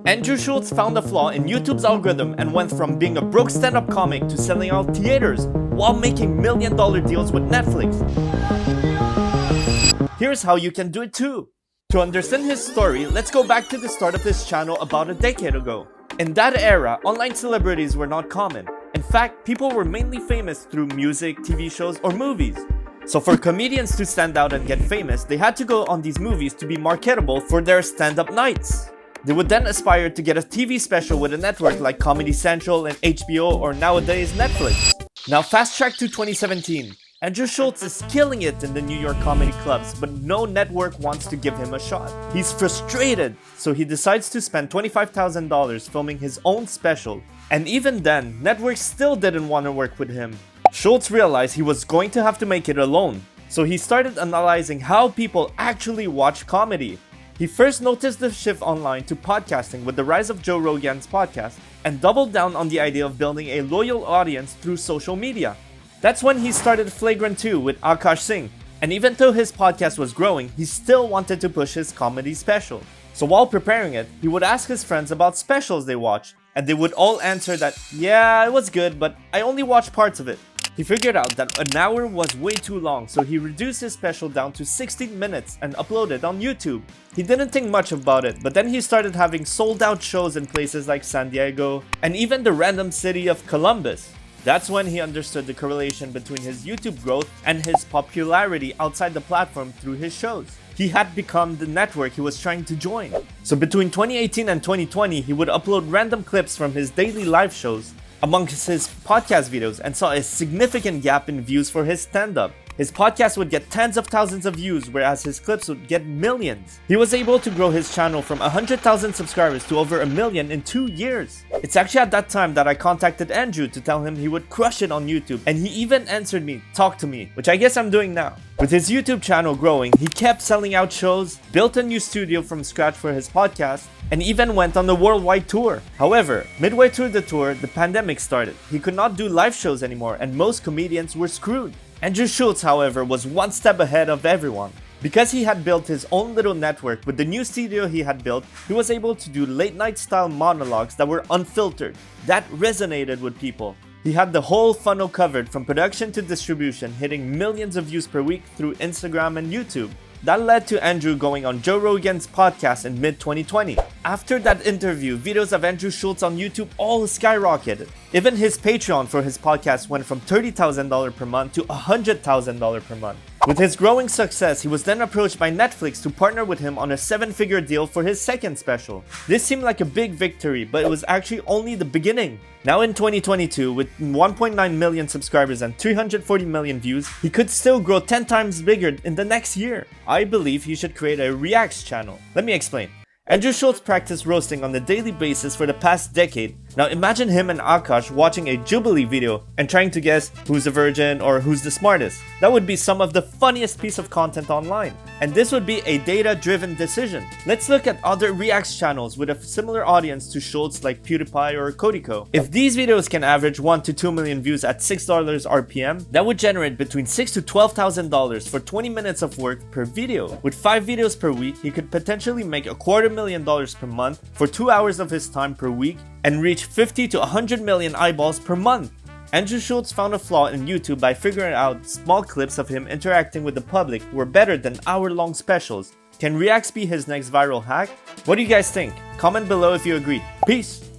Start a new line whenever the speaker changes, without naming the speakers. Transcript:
Andrew Schulz found a flaw in YouTube's algorithm and went from being a broke stand-up comic to selling out theaters while making million-dollar deals with Netflix. Here's how you can do it too. To understand his story, let's go back to the start of his channel about a decade ago. In that era, online celebrities were not common. In fact, people were mainly famous through music, TV shows, or movies. So for comedians to stand out and get famous, they had to go on these movies to be marketable for their stand-up nights. They would then aspire to get a TV special with a network like Comedy Central and HBO or nowadays Netflix. Now fast track to 2017. Andrew Schulz is killing it in the New York comedy clubs, but no network wants to give him a shot. He's frustrated, so he decides to spend $25,000 filming his own special. And even then, networks still didn't want to work with him. Schulz realized he was going to have to make it alone, so he started analyzing how people actually watch comedy. He first noticed the shift online to podcasting with the rise of Joe Rogan's podcast and doubled down on the idea of building a loyal audience through social media. That's when he started Flagrant 2 with Akash Singh, and even though his podcast was growing, he still wanted to push his comedy special. So while preparing it, he would ask his friends about specials they watched, and they would all answer that, yeah, it was good, but I only watched parts of it. He figured out that an hour was way too long, so he reduced his special down to 16 minutes and uploaded it on YouTube. He didn't think much about it, but then he started having sold out shows in places like San Diego and even the random city of Columbus. That's when he understood the correlation between his YouTube growth and his popularity outside the platform through his shows. He had become the network he was trying to join. So between 2018 and 2020, he would upload random clips from his daily live shows amongst his podcast videos and saw a significant gap in views for his stand-up. His podcast would get tens of thousands of views, whereas his clips would get millions. He was able to grow his channel from 100,000 subscribers to over 1 million in 2 years. It's actually at that time that I contacted Andrew to tell him he would crush it on YouTube, and he even answered me, "Talk to me," which I guess I'm doing now. With his YouTube channel growing, he kept selling out shows, built a new studio from scratch for his podcast, and even went on the worldwide tour. However, midway through the tour, the pandemic started. He could not do live shows anymore, and most comedians were screwed. Andrew Schulz, however, was one step ahead of everyone. Because he had built his own little network with the new studio he had built, he was able to do late night style monologues that were unfiltered. That resonated with people. He had the whole funnel covered from production to distribution, hitting millions of views per week through Instagram and YouTube. That led to Andrew going on Joe Rogan's podcast in mid-2020. After that interview, videos of Andrew Schulz on YouTube all skyrocketed. Even his Patreon for his podcast went from $30,000 per month to $100,000 per month. With his growing success, he was then approached by Netflix to partner with him on a 7-figure deal for his second special. This seemed like a big victory, but it was actually only the beginning. Now in 2022, with 1.9 million subscribers and 340 million views, he could still grow 10 times bigger in the next year. I believe he should create a Reacts channel. Let me explain. Andrew Schulz practiced roasting on a daily basis for the past decade. Now imagine him and Akash watching a Jubilee video and trying to guess who's a virgin or who's the smartest. That would be some of the funniest piece of content online. And this would be a data-driven decision. Let's look at other Reacts channels with a similar audience to Schulz like PewDiePie or Kodiko. If these videos can average 1 to 2 million views at $6 RPM, that would generate between $6,000 to $12,000 for 20 minutes of work per video. With 5 videos per week, he could potentially make $250,000 per month for 2 hours of his time per week and reach 50 to 100 million eyeballs per month. Andrew Schulz found a flaw in YouTube by figuring out small clips of him interacting with the public were better than hour-long specials. Can Reacts be his next viral hack? What do you guys think? Comment below if you agree. Peace!